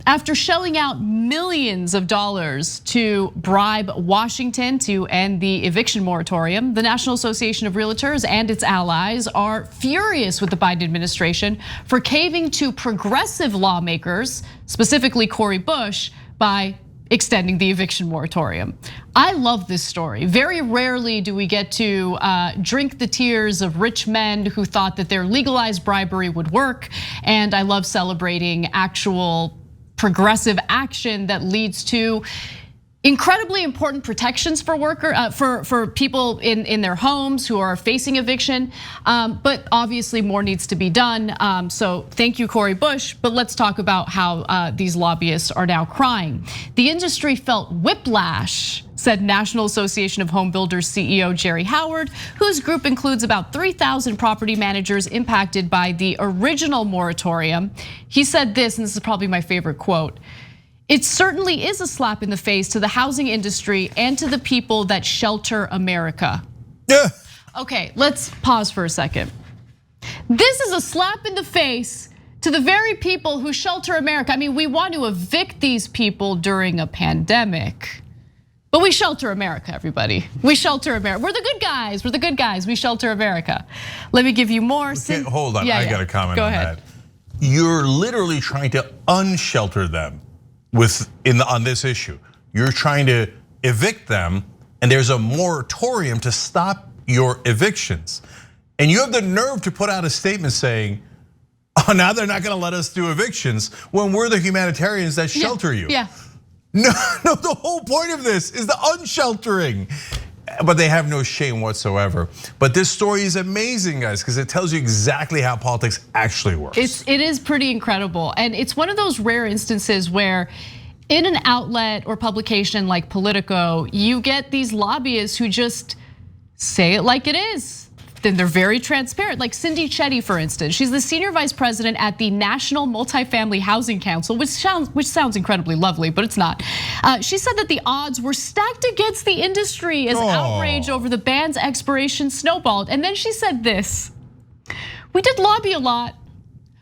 After shelling out millions of dollars to bribe Washington to end the eviction moratorium, the National Association of Realtors and its allies are furious with the Biden administration for caving to progressive lawmakers, specifically Cori Bush, by extending the eviction moratorium. I love this story. Very rarely do we get to drink the tears of rich men who thought that their legalized bribery would work. And I love celebrating actual progressive action that leads to incredibly important protections for people in their homes who are facing eviction. But obviously more needs to be done. So thank you, Cori Bush. But let's talk about how these lobbyists are now crying. The industry felt whiplash, said National Association of Home Builders CEO Jerry Howard, whose group includes about 3,000 property managers impacted by the original moratorium. He said this, and this is probably my favorite quote: "It certainly is a slap in the face to the housing industry and to the people that shelter America." Yeah. Okay, let's pause for a second. This is a slap in the face to the very people who shelter America. I mean, we want to evict these people during a pandemic, but we shelter America, everybody. We shelter America. We're the good guys. We're the good guys. We shelter America. Let me give you more. Okay, hold on, I got a comment Go on ahead. that. You're literally trying to unshelter them on this issue. You're trying to evict them, and there's a moratorium to stop your evictions. And you have the nerve to put out a statement saying, "Oh, now they're not gonna let us do evictions," when we're the humanitarians that shelter you. Yeah. No, the whole point of this is the unsheltering. But they have no shame whatsoever. But this story is amazing, guys, because it tells you exactly how politics actually works. It is pretty incredible. And it's one of those rare instances where in an outlet or publication like Politico, you get these lobbyists who just say it like it is. Then they're very transparent. Like Cindy Chetty, for instance, she's the senior vice president at the National Multifamily Housing Council, which sounds incredibly lovely, but it's not. She said that the odds were stacked against the industry as outrage over the ban's expiration snowballed. And then she said this: "We did lobby a lot.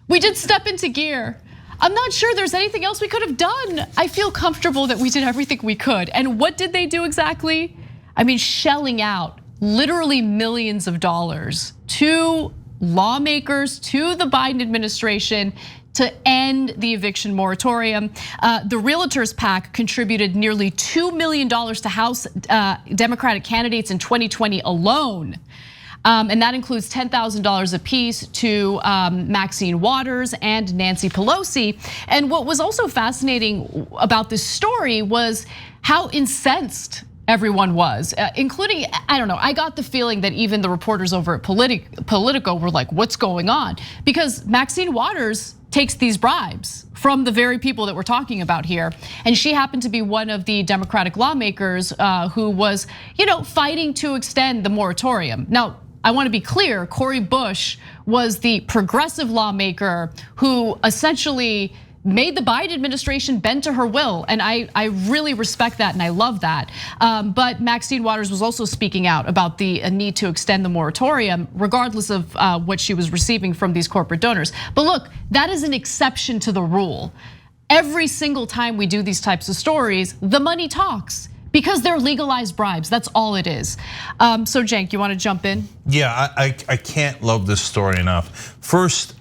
We did step into gear. I'm not sure there's anything else we could have done. I feel comfortable that we did everything we could." And what did they do exactly? I mean, shelling out literally millions of dollars to lawmakers, to the Biden administration to end the eviction moratorium. The Realtors PAC contributed nearly $2 million to House Democratic candidates in 2020 alone. And that includes $10,000 apiece to Maxine Waters and Nancy Pelosi. And what was also fascinating about this story was how incensed everyone was, including, I don't know, I got the feeling that even the reporters over at Politico were like, what's going on? Because Maxine Waters takes these bribes from the very people that we're talking about here. And she happened to be one of the Democratic lawmakers who was, fighting to extend the moratorium. Now, I want to be clear, Cori Bush was the progressive lawmaker who essentially made the Biden administration bend to her will. And I really respect that and I love that. But Maxine Waters was also speaking out about the need to extend the moratorium, regardless of what she was receiving from these corporate donors. But look, that is an exception to the rule. Every single time we do these types of stories, the money talks because they're legalized bribes. That's all it is. So Cenk, you want to jump in? Yeah, I can't love this story enough. First,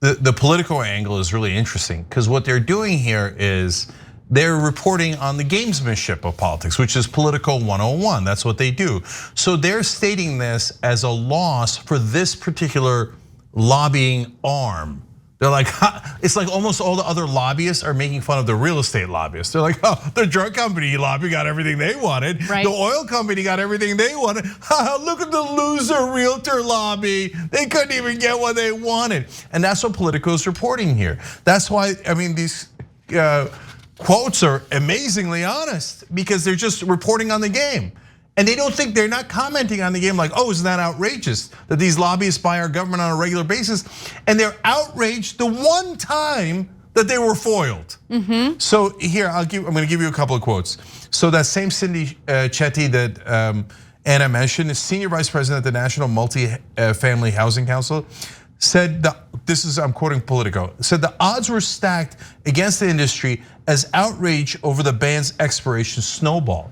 the Politico angle is really interesting because what they're doing here is they're reporting on the gamesmanship of politics, which is Politico 101. That's what they do. So they're stating this as a loss for this particular lobbying arm. They're like, it's like almost all the other lobbyists are making fun of the real estate lobbyists. They're like, oh, the drug company lobby got everything they wanted. Right. The oil company got everything they wanted. Look at the loser realtor lobby. They couldn't even get what they wanted. And that's what Politico's reporting here. That's why, I mean, these quotes are amazingly honest because they're just reporting on the game. And they don't think, they're not commenting on the game like, oh, isn't that outrageous that these lobbyists buy our government on a regular basis? And they're outraged the one time that they were foiled. So here, I'm gonna give you a couple of quotes. So that same Cindy Chetty that Anna mentioned, is senior vice president at the National Multifamily Housing Council, said the I'm quoting Politico, said the odds were stacked against the industry as outrage over the ban's expiration snowballed.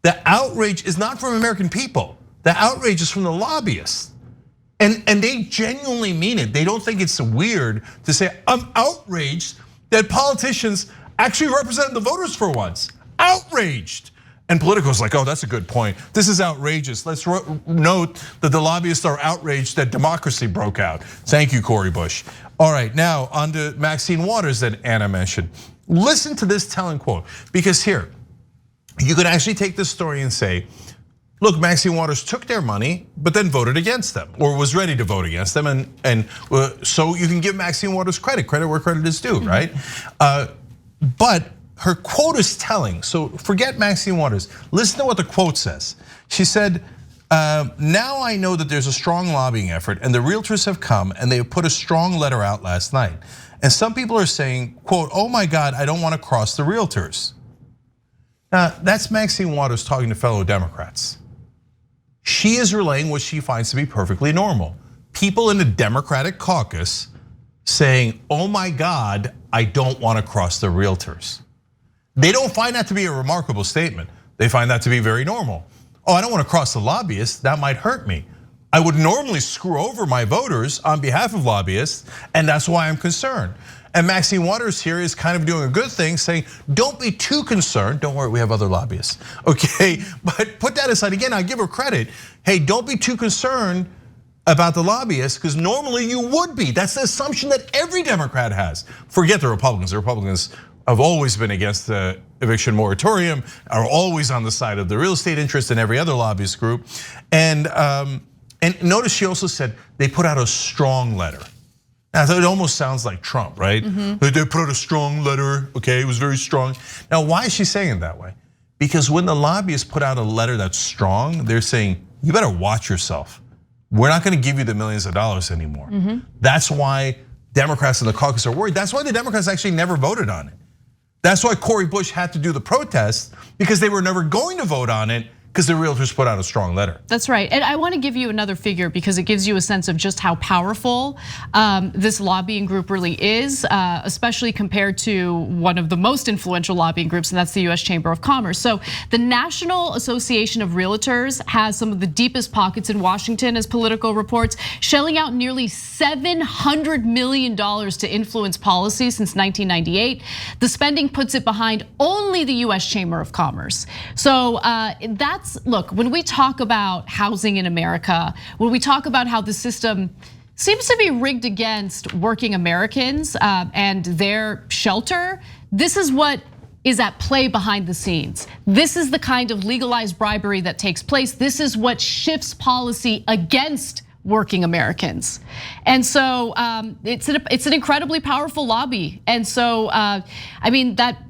The outrage is not from American people. The outrage is from the lobbyists. And they genuinely mean it. They don't think it's weird to say, I'm outraged that politicians actually represented the voters for once. Outraged. And Politico's like, oh, that's a good point. This is outrageous. Let's note that the lobbyists are outraged that democracy broke out. Thank you, Cori Bush. All right, now on to Maxine Waters that Anna mentioned. Listen to this telling quote, because here, you could actually take this story and say, look, Maxine Waters took their money, but then voted against them, or was ready to vote against them, and so you can give Maxine Waters credit where credit is due, right? But her quote is telling, so forget Maxine Waters. Listen to what the quote says. She said, now I know that there's a strong lobbying effort and the realtors have come and they have put a strong letter out last night. And some people are saying, quote, oh my God, I don't want to cross the realtors. Now, that's Maxine Waters talking to fellow Democrats. She is relaying what she finds to be perfectly normal. People in the Democratic caucus saying, oh my God, I don't want to cross the realtors. They don't find that to be a remarkable statement. They find that to be very normal. Oh, I don't want to cross the lobbyists, that might hurt me. I would normally screw over my voters on behalf of lobbyists, and that's why I'm concerned. And Maxine Waters here is kind of doing a good thing, saying, don't be too concerned. Don't worry, we have other lobbyists, okay? But put that aside, again, I give her credit. Hey, don't be too concerned about the lobbyists, because normally you would be. That's the assumption that every Democrat has. Forget the Republicans. The Republicans have always been against the eviction moratorium, are always on the side of the real estate interest and every other lobbyist group. And notice she also said they put out a strong letter. Now, it almost sounds like Trump, right? They put out a strong letter, okay, it was very strong. Now, why is she saying it that way? Because when the lobbyists put out a letter that's strong, they're saying, you better watch yourself. We're not gonna give you the millions of dollars anymore. That's why Democrats in the caucus are worried. That's why the Democrats actually never voted on it. That's why Cori Bush had to do the protest, because they were never going to vote on it, because the realtors put out a strong letter. That's right, and I want to give you another figure because it gives you a sense of just how powerful this lobbying group really is, especially compared to one of the most influential lobbying groups, and that's the US Chamber of Commerce. So the National Association of Realtors has some of the deepest pockets in Washington, as Politico reports, shelling out nearly $700 million to influence policy since 1998. The spending puts it behind only the US Chamber of Commerce. So look, when we talk about housing in America, when we talk about how the system seems to be rigged against working Americans and their shelter, this is what is at play behind the scenes. This is the kind of legalized bribery that takes place. This is what shifts policy against working Americans. And so it's an incredibly powerful lobby. And so, I mean, that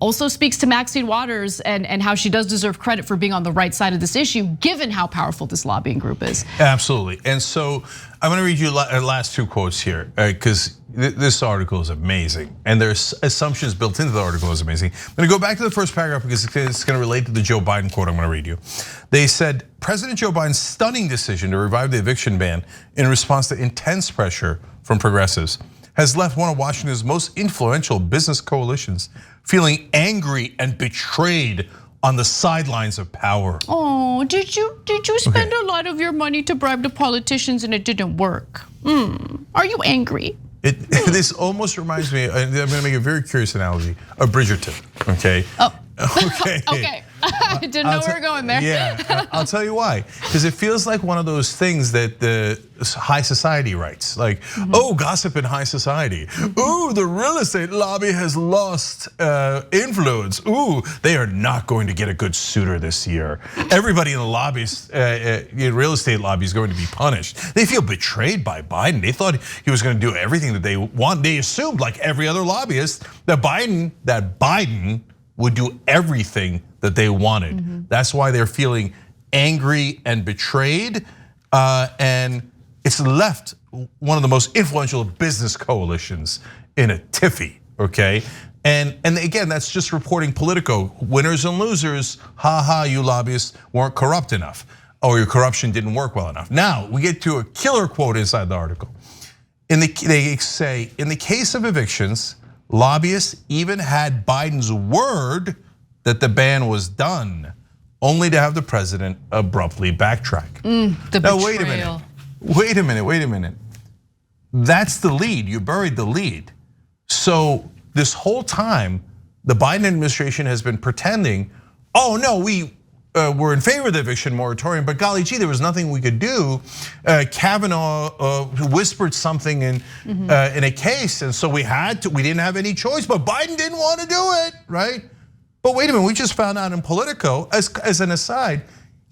also speaks to Maxine Waters and how she does deserve credit for being on the right side of this issue, given how powerful this lobbying group is. Absolutely, and so I'm gonna read you last two quotes here, because this article is amazing, and there's assumptions built into the article is amazing. I'm gonna go back to the first paragraph because it's gonna relate to the Joe Biden quote I'm gonna read you. They said, President Joe Biden's stunning decision to revive the eviction ban in response to intense pressure from progressives has left one of Washington's most influential business coalitions feeling angry and betrayed on the sidelines of power. Oh, did you spend a lot of your money to bribe the politicians and it didn't work? Are you angry? This almost reminds me, I'm gonna make a very curious analogy, of Bridgerton, okay? Oh. Okay. I didn't know we were going there. Yeah, I'll tell you why. Because it feels like one of those things that the high society writes. Like, oh, gossip in high society. Ooh, the real estate lobby has lost influence. Ooh, they are not going to get a good suitor this year. Everybody in the lobbies, real estate lobby is going to be punished. They feel betrayed by Biden. They thought he was going to do everything that they want. They assumed, like every other lobbyist, that Biden would do everything that they wanted. That's why they're feeling angry and betrayed, and it's left one of the most influential business coalitions in a tiffy, okay? And again, that's just reporting Politico. Winners and losers, you lobbyists weren't corrupt enough, or your corruption didn't work well enough. Now, we get to a killer quote inside the article. they say, in the case of evictions, lobbyists even had Biden's word that the ban was done, only to have the president abruptly backtrack. Now, wait a minute. That's the lead, you buried the lead. So this whole time, the Biden administration has been pretending, oh no, we were in favor of the eviction moratorium, but golly gee, there was nothing we could do. Kavanaugh whispered something in a case, and so we didn't have any choice, but Biden didn't want to do it, right? But wait a minute, we just found out in Politico, as an aside,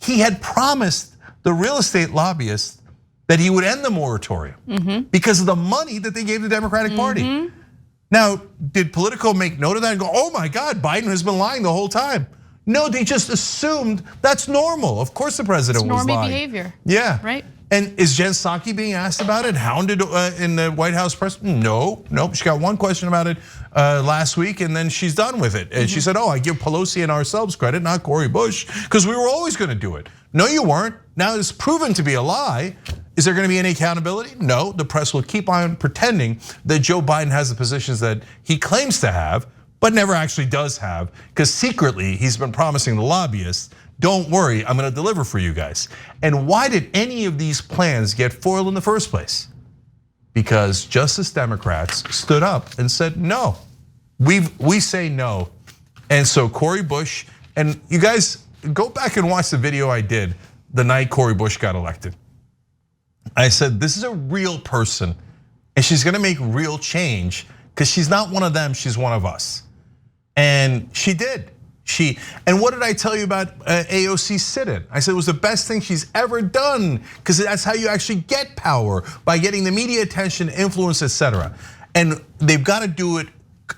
he had promised the real estate lobbyists that he would end the moratorium because of the money that they gave the Democratic Party. Now, did Politico make note of that and go, oh my God, Biden has been lying the whole time? No, they just assumed that's normal. Of course the president was lying. Normie behavior. Yeah. Right. And is Jen Psaki being asked about it, hounded in the White House press? No, nope. She got one question about it last week and then she's done with it. And she said, oh, I give Pelosi and ourselves credit, not Cori Bush, because we were always gonna do it. No, you weren't. Now it's proven to be a lie. Is there gonna be any accountability? No, the press will keep on pretending that Joe Biden has the positions that he claims to have, but never actually does have, because secretly he's been promising the lobbyists, don't worry, I'm gonna deliver for you guys. And why did any of these plans get foiled in the first place? Because Justice Democrats stood up and said, no, we say no. And so Cori Bush, and you guys go back and watch the video I did the night Cori Bush got elected. I said, this is a real person and she's gonna make real change because she's not one of them, she's one of us. And she did. And what did I tell you about AOC sit-in? I said it was the best thing she's ever done because that's how you actually get power, by getting the media attention, influence, etc. And they've got to do it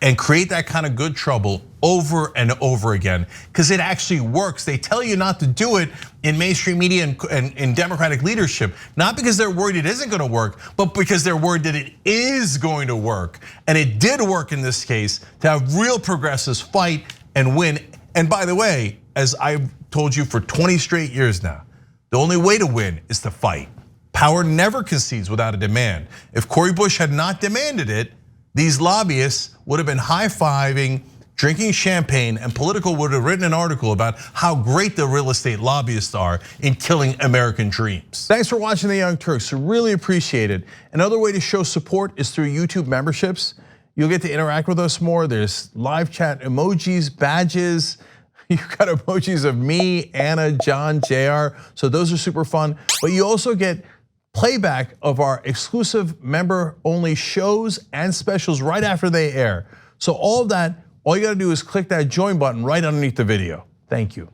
and create that kind of good trouble over and over again because it actually works. They tell you not to do it in mainstream media and in Democratic leadership, not because they're worried it isn't gonna work, but because they're worried that it is going to work. And it did work in this case to have real progressives fight and win. And by the way, as I've told you for 20 straight years now, the only way to win is to fight. Power never concedes without a demand. If Cori Bush had not demanded it, these lobbyists would have been high-fiving, drinking champagne, and Politico would have written an article about how great the real estate lobbyists are in killing American dreams. Thanks for watching The Young Turks, really appreciate it. Another way to show support is through YouTube memberships. You'll get to interact with us more. There's live chat emojis, badges. You've got emojis of me, Anna, John, JR. So those are super fun. But you also get playback of our exclusive member-only shows and specials right after they air. So all of that, all you gotta do is click that join button right underneath the video. Thank you.